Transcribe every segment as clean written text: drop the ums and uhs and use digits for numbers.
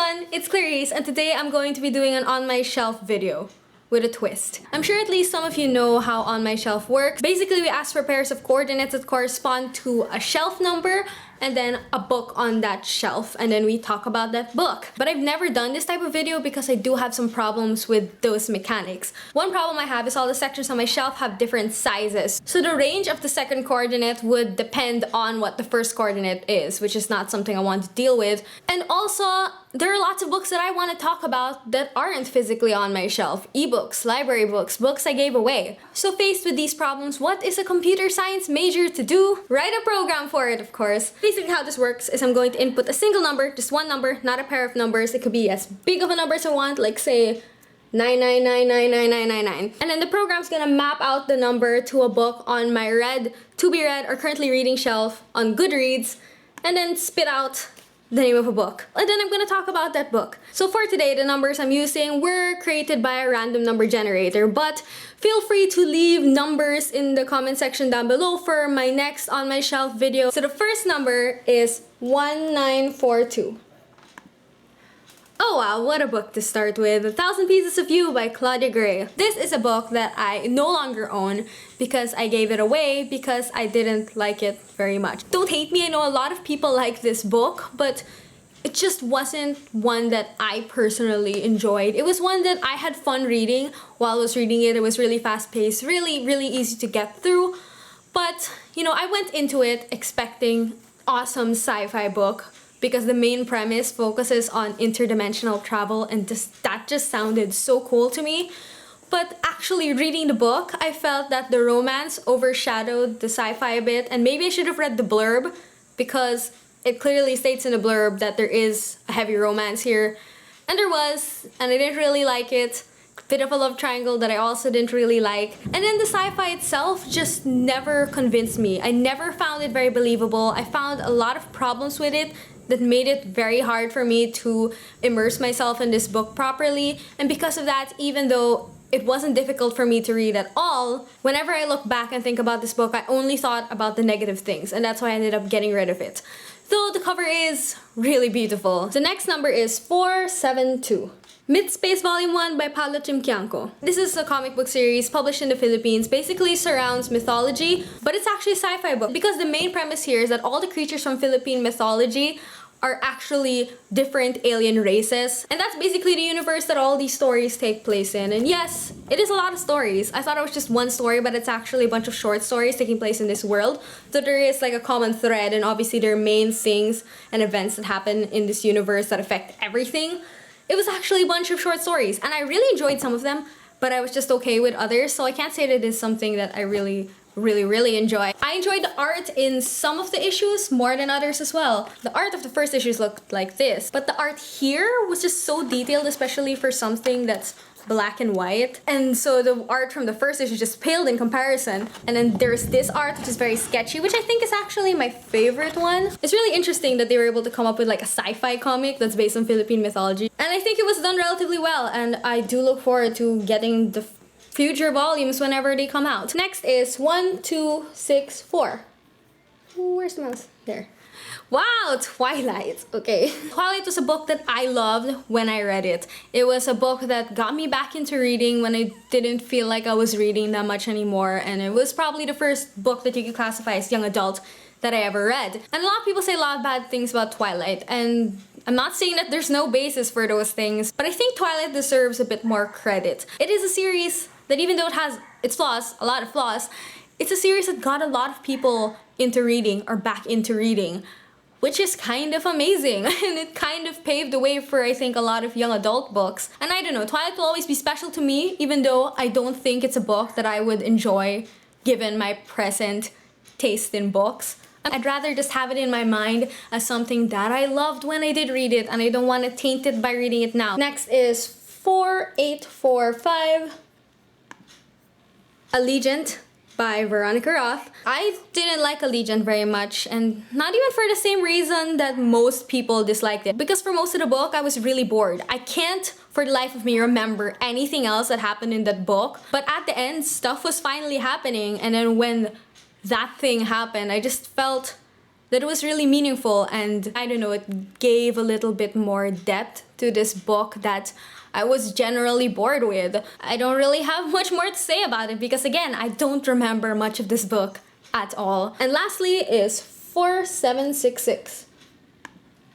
everyone, it's Clarisse, and today I'm going to be doing an on my shelf video with a twist. I'm sure at least some of you know how on my shelf works. Basically, we ask for pairs of coordinates that correspond to a shelf number and then a book on that shelf, and then we talk about that book. But I've never done this type of video because I do have some problems with those mechanics. One problem I have is all the sections on my shelf have different sizes. So the range of the second coordinate would depend on what the first coordinate is, which is not something I want to deal with. And also, there are lots of books that I want to talk about that aren't physically on my shelf. Ebooks, library books, books I gave away. So faced with these problems, what is a computer science major to do? Write a program for it, of course. Basically how this works is I'm going to input a single number, just one number, not a pair of numbers. It could be as big of a number as I want, like say 999999999. And then the program's gonna map out the number to a book on my read, to be read, or currently reading shelf on Goodreads, and then spit out the name of a book. And then I'm gonna talk about that book. So for today, the numbers I'm using were created by a random number generator, but feel free to leave numbers in the comment section down below for my next on my shelf video. So the first number is 1942. Oh wow, what a book to start with. 1,000 Pieces of You by Claudia Gray. This is a book that I no longer own because I gave it away because I didn't like it very much. Don't hate me, I know a lot of people like this book, but it just wasn't one that I personally enjoyed. It was one that I had fun reading while I was reading it. It was really fast-paced, really easy to get through. But, you know, I went into it expecting awesome sci-fi book, because the main premise focuses on interdimensional travel, and that just sounded so cool to me. But actually reading the book, I felt that the romance overshadowed the sci-fi a bit, and maybe I should have read the blurb, because it clearly states in the blurb that there is a heavy romance here. And there was, and I didn't really like it. Bit of a love triangle that I also didn't really like. And then the sci-fi itself just never convinced me. I never found it very believable. I found a lot of problems with it that made it very hard for me to immerse myself in this book properly. And because of that, even though it wasn't difficult for me to read at all, whenever I look back and think about this book, I only thought about the negative things, and that's why I ended up getting rid of it. Though the cover is really beautiful. The next number is 472. Mid-Space Volume 1 by Paolo Chimquianco. This is a comic book series published in the Philippines. Basically surrounds mythology, but it's actually a sci-fi book because the main premise here is that all the creatures from Philippine mythology are actually different alien races. And that's basically the universe that all these stories take place in. And yes, it is a lot of stories. I thought it was just one story, but it's actually a bunch of short stories taking place in this world. So there is like a common thread, and obviously there are main things and events that happen in this universe that affect everything. It was actually a bunch of short stories, and I really enjoyed some of them, but I was just okay with others, so I can't say that it is something that I really enjoy. I enjoyed the art in some of the issues more than others as well. The art of the first issues looked like this, but the art here was just so detailed, especially for something that's black and white. And so the art from the first issue just paled in comparison. And then there's this art, which is very sketchy, which I think is actually my favorite one. It's really interesting that they were able to come up with like a sci-fi comic that's based on Philippine mythology. And I think it was done relatively well, and I do look forward to getting the future volumes whenever they come out. Next is 1264. Where's the mouse? There. Wow, Twilight. Okay. Twilight was a book that I loved when I read it. It was a book that got me back into reading when I didn't feel like I was reading that much anymore, and it was probably the first book that you could classify as young adult that I ever read. And a lot of people say a lot of bad things about Twilight, and I'm not saying that there's no basis for those things, but I think Twilight deserves a bit more credit. It is a series that, even though it has its flaws, a lot of flaws, it's a series that got a lot of people into reading, or back into reading, which is kind of amazing. And it kind of paved the way for, I think, a lot of young adult books. And I don't know, Twilight will always be special to me, even though I don't think it's a book that I would enjoy given my present taste in books. I'd rather just have it in my mind as something that I loved when I did read it, and I don't want to taint it by reading it now. Next is 4845. Allegiant by Veronica Roth. I didn't like Allegiant very much, and not even for the same reason that most people disliked it. Because for most of the book, I was really bored. I can't, for the life of me, remember anything else that happened in that book. But at the end, stuff was finally happening, and then when that thing happened, I just felt that it was really meaningful, and I don't know, it gave a little bit more depth to this book that I was generally bored with. I don't really have much more to say about it because again, I don't remember much of this book at all. And lastly is 4766,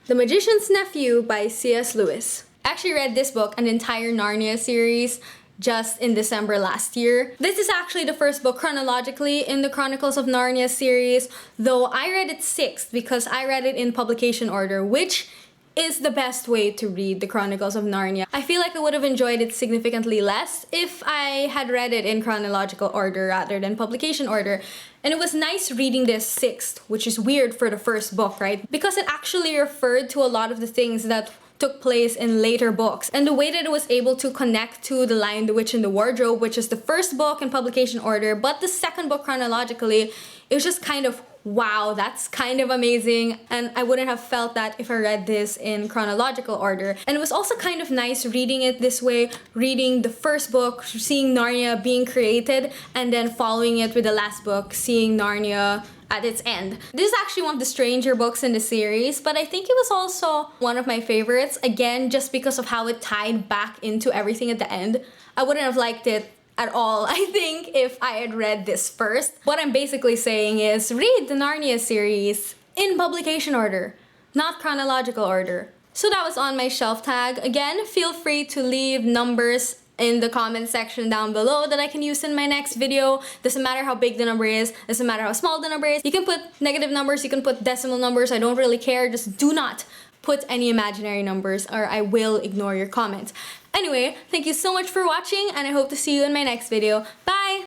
The Magician's Nephew by C.S. Lewis. I actually read this book, an entire Narnia series, just in December last year. This is actually the first book chronologically in the Chronicles of Narnia series, though I read it sixth because I read it in publication order, which is the best way to read the Chronicles of Narnia. I feel like I would have enjoyed it significantly less if I had read it in chronological order rather than publication order. And it was nice reading this sixth, which is weird for the first book, right? Because it actually referred to a lot of the things that took place in later books. And the way that it was able to connect to The Lion, the Witch, and the Wardrobe, which is the first book in publication order, but the second book chronologically, it was just kind of, wow, that's kind of amazing. And I wouldn't have felt that if I read this in chronological order. And it was also kind of nice reading it this way, reading the first book, seeing Narnia being created, and then following it with the last book, seeing Narnia at its end. This is actually one of the stranger books in the series, but I think it was also one of my favorites, again, just because of how it tied back into everything at the end. I wouldn't have liked it at all, I think, if I had read this first. What I'm basically saying is read the Narnia series in publication order, not chronological order. So that was on my shelf tag. Again, feel free to leave numbers in the comment section down below that I can use in my next video. Doesn't matter how big the number is, doesn't matter how small the number is. You can put negative numbers, you can put decimal numbers, I don't really care. Just do not put any imaginary numbers or I will ignore your comments. Anyway, thank you so much for watching and I hope to see you in my next video. Bye!